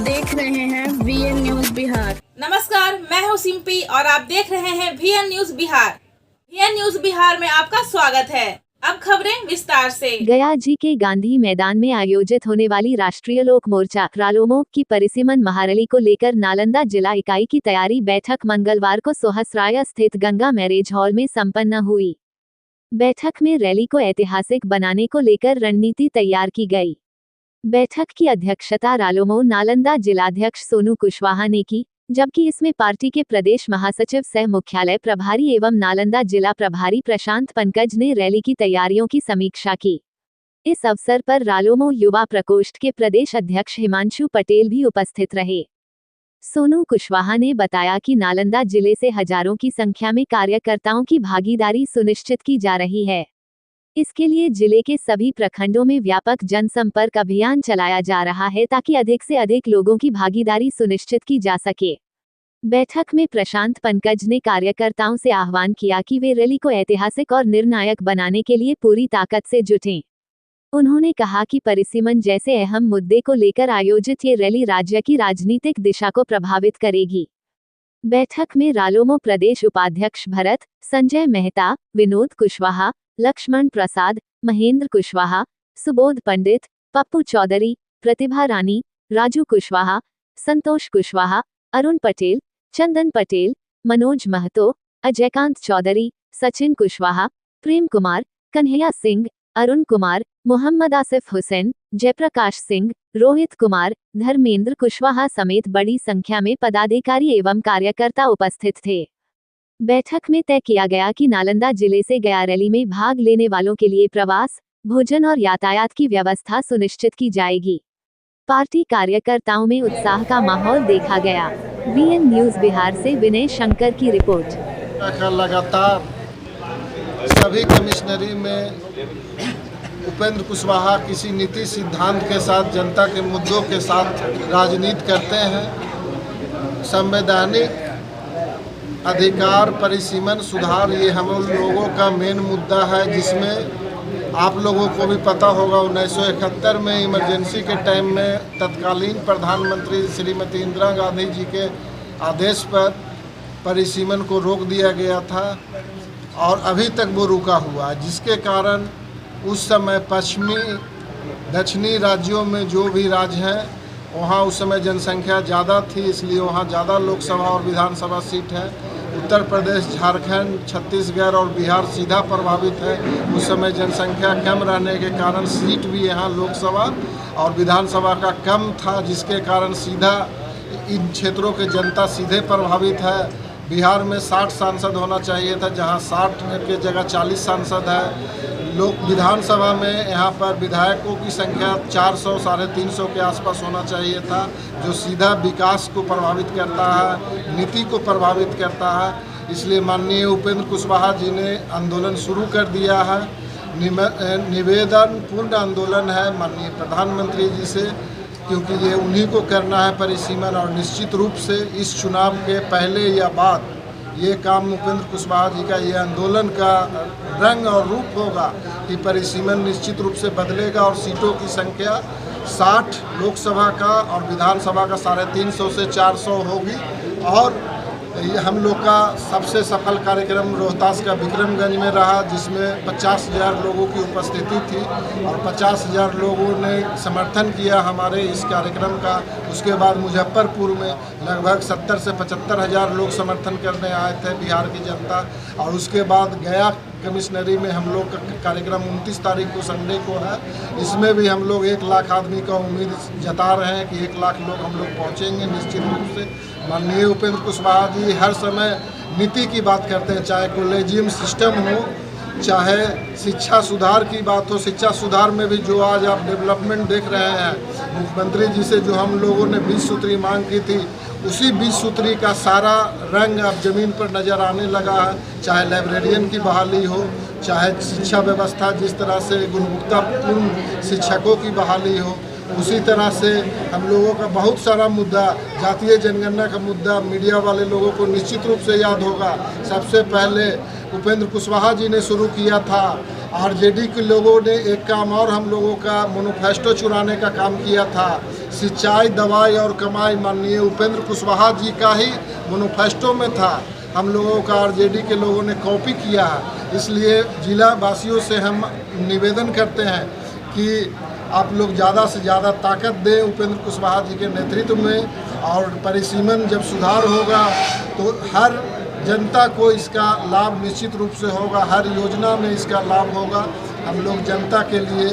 देख रहे हैं VN न्यूज बिहार। नमस्कार, मैं हूं सिंपी और आप देख रहे हैं VN news Bihar. VN news Bihar में आपका स्वागत है। अब खबरें विस्तार से। गया जी के गांधी मैदान में आयोजित होने वाली राष्ट्रीय लोक मोर्चा रालोमो की परिसीमन महारैली को लेकर नालंदा जिला इकाई की तैयारी बैठक मंगलवार को सोहसराय स्थित गंगा मैरिज हॉल में संपन्न हुई। बैठक में रैली को ऐतिहासिक बनाने को लेकर रणनीति तैयार की गई। बैठक की अध्यक्षता रालोमो नालंदा जिलाध्यक्ष सोनू कुशवाहा ने की, जबकि इसमें पार्टी के प्रदेश महासचिव सह मुख्यालय प्रभारी एवं नालंदा जिला प्रभारी प्रशांत पंकज ने रैली की तैयारियों की समीक्षा की। इस अवसर पर रालोमो युवा प्रकोष्ठ के प्रदेश अध्यक्ष हिमांशु पटेल भी उपस्थित रहे। सोनू कुशवाहा ने बताया कि नालंदा जिले से हजारों की संख्या में कार्यकर्ताओं की भागीदारी सुनिश्चित की जा रही है। इसके लिए जिले के सभी प्रखंडों में व्यापक जनसंपर्क अभियान चलाया जा रहा है ताकि अधिक से अधिक लोगों की भागीदारी सुनिश्चित की जा सके। बैठक में प्रशांत पंकज ने कार्यकर्ताओं से आह्वान किया कि वे रैली को ऐतिहासिक और निर्णायक बनाने के लिए पूरी ताकत से जुटें। उन्होंने कहा कि परिसीमन जैसे अहम मुद्दे को लेकर आयोजित ये रैली राज्य की राजनीतिक दिशा को प्रभावित करेगी। बैठक में रालोमो प्रदेश उपाध्यक्ष भरत, संजय मेहता, विनोद कुशवाहा, लक्ष्मण प्रसाद, महेंद्र कुशवाहा, सुबोध पंडित, पप्पू चौधरी, प्रतिभा रानी, राजू कुशवाहा, संतोष कुशवाहा, अरुण पटेल, चंदन पटेल, मनोज महतो, अजयकांत चौधरी, सचिन कुशवाहा, प्रेम कुमार, कन्हैया सिंह, अरुण कुमार, मोहम्मद आसिफ हुसैन, जयप्रकाश सिंह, रोहित कुमार, धर्मेंद्र कुशवाहा समेत बड़ी संख्या में पदाधिकारी एवं कार्यकर्ता उपस्थित थे। बैठक में तय किया गया कि नालंदा जिले से गया रैली में भाग लेने वालों के लिए प्रवास, भोजन और यातायात की व्यवस्था सुनिश्चित की जाएगी। पार्टी कार्यकर्ताओं में उत्साह का माहौल देखा गया। VN न्यूज बिहार से विनय शंकर की रिपोर्ट। लगातार सभी कमिश्नरी में उपेंद्र कुशवाहा किसी नीति सिद्धांत के साथ जनता के मुद्दों के साथ राजनीति करते हैं। संवैधानिक अधिकार परिसीमन सुधार ये हम लोगों का मेन मुद्दा है, जिसमें आप लोगों को भी पता होगा 1971 में इमरजेंसी के टाइम में तत्कालीन प्रधानमंत्री श्रीमती इंदिरा गांधी जी के आदेश पर परिसीमन को रोक दिया गया था और अभी तक वो रुका हुआ, जिसके कारण उस समय पश्चिमी दक्षिणी राज्यों में जो भी राज्य हैं वहाँ उस समय जनसंख्या ज़्यादा थी, इसलिए वहाँ ज़्यादा लोकसभा और विधानसभा सीट है। उत्तर प्रदेश, झारखंड, छत्तीसगढ़ और बिहार सीधा प्रभावित है। उस समय जनसंख्या कम रहने के कारण सीट भी यहाँ लोकसभा और विधानसभा का कम था, जिसके कारण सीधा इन क्षेत्रों के जनता सीधे प्रभावित है। बिहार में 60 सांसद होना चाहिए था, जहाँ 60 के जगह 40 सांसद है। लोक विधानसभा में यहाँ पर विधायकों की संख्या 400 साढ़े 300 के आसपास होना चाहिए था, जो सीधा विकास को प्रभावित करता है, नीति को प्रभावित करता है। इसलिए माननीय उपेंद्र कुशवाहा जी ने आंदोलन शुरू कर दिया है। निवेदन पूर्ण आंदोलन है माननीय प्रधानमंत्री जी से, क्योंकि ये उन्हीं को करना है परिसीमन, और निश्चित रूप से इस चुनाव के पहले या बाद ये काम उपेंद्र कुशवाहा जी का ये आंदोलन का रंग और रूप होगा कि परिसीमन निश्चित रूप से बदलेगा और सीटों की संख्या 60 लोकसभा का और विधानसभा का 350 से 400 होगी। और ये हम लोग का सबसे सफल कार्यक्रम रोहतास का विक्रमगंज में रहा, जिसमें 50,000 लोगों की उपस्थिति थी और 50,000 लोगों ने समर्थन किया हमारे इस कार्यक्रम का। उसके बाद मुजफ्फरपुर में लगभग 70 से 75,000 लोग समर्थन करने आए थे, बिहार की जनता। और उसके बाद गया कमिश्नरी में हम लोग का कार्यक्रम 29 तारीख को संडे को है। इसमें भी हम लोग 1 लाख आदमी का उम्मीद जता रहे हैं कि 1 लाख लोग हम लोग पहुँचेंगे निश्चित रूप से। माननीय उपेंद्र कुशवाहा जी हर समय नीति की बात करते हैं, चाहे कॉलेजियम सिस्टम हो, चाहे शिक्षा सुधार की बात हो। शिक्षा सुधार में भी जो आज आप डेवलपमेंट देख रहे हैं, मुख्यमंत्री जी से जो हम लोगों ने 20 सूत्री मांग की थी, उसी 20 सूत्री का सारा रंग अब ज़मीन पर नज़र आने लगा है। चाहे लाइब्रेरियन की बहाली हो, चाहे शिक्षा व्यवस्था जिस तरह से गुणवत्तापूर्ण शिक्षकों की बहाली हो, उसी तरह से हम लोगों का बहुत सारा मुद्दा, जातीय जनगणना का मुद्दा मीडिया वाले लोगों को निश्चित रूप से याद होगा। सबसे पहले उपेंद्र कुशवाहा जी ने शुरू किया था। आरजेडी के लोगों ने एक काम और हम लोगों का मैनिफेस्टो चुराने का काम किया था। सिंचाई, दवाई और कमाई माननीय उपेंद्र कुशवाहा जी का ही मैनिफेस्टो में था। हम लोगों का आरजेडी के लोगों ने कॉपी किया है। इसलिए जिला वासियों से हम निवेदन करते हैं कि आप लोग ज़्यादा से ज़्यादा ताकत दें उपेंद्र कुशवाहा जी के नेतृत्व में। और परिसीमन जब सुधार होगा तो हर जनता को इसका लाभ निश्चित रूप से होगा, हर योजना में इसका लाभ होगा। हम लोग जनता के लिए,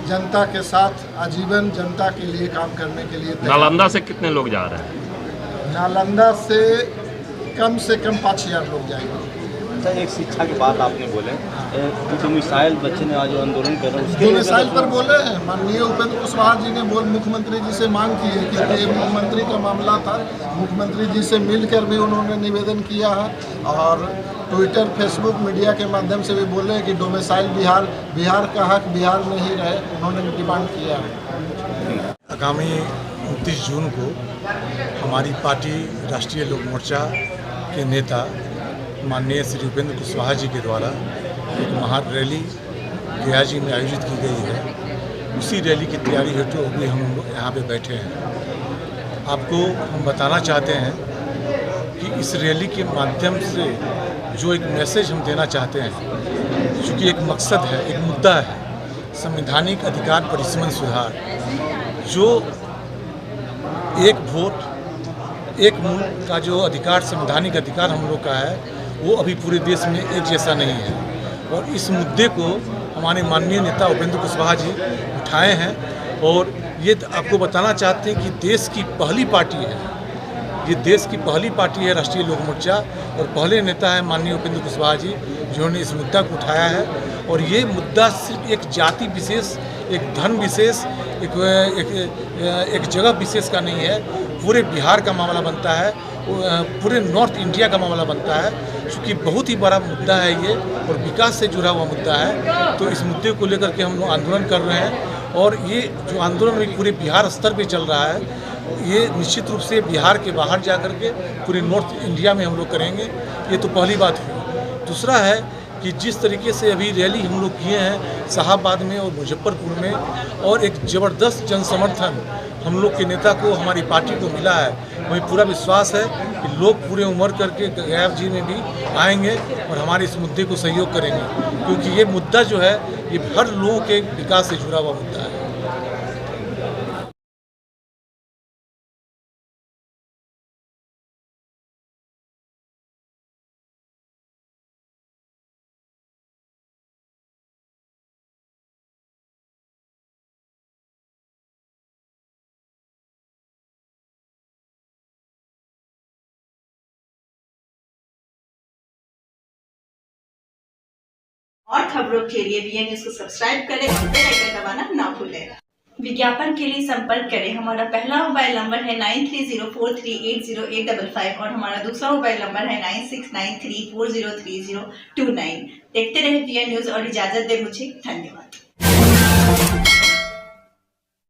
जनता के साथ आजीवन जनता के लिए काम करने के लिए। नालंदा से कितने लोग जा रहे हैं? नालंदा से कम 5,000 लोग जाएंगे। एक शिक्षा की बात आपने बोले, डोमिसाइल बच्चे ने आज आंदोलन कर रहे हैं, डोमिसाइल पर बोले हैं। माननीय उपेंद्र कुशवाहा जी ने मुख्यमंत्री जी से मांग की है कि मुख्यमंत्री का मामला था। मुख्यमंत्री जी से मिलकर भी उन्होंने निवेदन किया है और ट्विटर, फेसबुक, मीडिया के माध्यम से भी बोले कि डोमिसाइल बिहार का हक बिहार में ही रहे, उन्होंने डिमांड किया है। आगामी 29 जून को हमारी पार्टी राष्ट्रीय लोक मोर्चा के नेता माननीय श्री उपेंद्र कुशवाहा जी के द्वारा एक महान रैली गया जी में आयोजित की गई है। उसी रैली की तैयारी हेतु अभी हम लोग यहाँ पे बैठे हैं। आपको हम बताना चाहते हैं कि इस रैली के माध्यम से जो एक मैसेज हम देना चाहते हैं, चूँकि एक मकसद है, एक मुद्दा है, संवैधानिक अधिकार परिसीमन सुधार, जो एक वोट एक मुल्क का जो अधिकार, संवैधानिक अधिकार हम लोग का है, वो अभी पूरे देश में एक जैसा नहीं है। और इस मुद्दे को हमारे माननीय नेता उपेंद्र कुशवाहा जी उठाए हैं और ये आपको बताना चाहते हैं कि देश की पहली पार्टी है, ये देश की पहली पार्टी है राष्ट्रीय लोक मोर्चा, और पहले नेता है माननीय उपेंद्र कुशवाहा जी जिन्होंने इस मुद्दा को उठाया है। और ये मुद्दा सिर्फ एक जाति विशेष, एक धर्म विशेष, एक जगह विशेष का नहीं है, पूरे बिहार का मामला बनता है, पूरे नॉर्थ इंडिया का मामला बनता है। क्योंकि बहुत ही बड़ा मुद्दा है ये और विकास से जुड़ा हुआ मुद्दा है। तो इस मुद्दे को लेकर के हम लोग आंदोलन कर रहे हैं और ये जो आंदोलन पूरे बिहार स्तर पे चल रहा है, ये निश्चित रूप से बिहार के बाहर जा कर के पूरे नॉर्थ इंडिया में हम लोग करेंगे। ये तो पहली बात हुई। दूसरा है कि जिस तरीके से अभी रैली हम लोग किए हैं शाहाबाद में और मुजफ्फरपुर में, और एक ज़बरदस्त जनसमर्थन हम लोग के नेता को, हमारी पार्टी को मिला है, हमें पूरा विश्वास है कि लोग पूरे उमड़ करके गया जी में भी आएंगे और हमारे इस मुद्दे को सहयोग करेंगे, क्योंकि ये मुद्दा जो है ये हर लोगों के विकास से जुड़ा हुआ मुद्दा है। और खबरों के लिए VN न्यूज़ को सब्सक्राइब करें और बेल आइकन दबाना ना भूलें। विज्ञापन के लिए संपर्क करें। हमारा पहला मोबाइल नंबर है 9304380855 और हमारा दूसरा मोबाइल नंबर है 9693403029। देखते रहे VN न्यूज़ और इजाजत दे मुझे। धन्यवाद।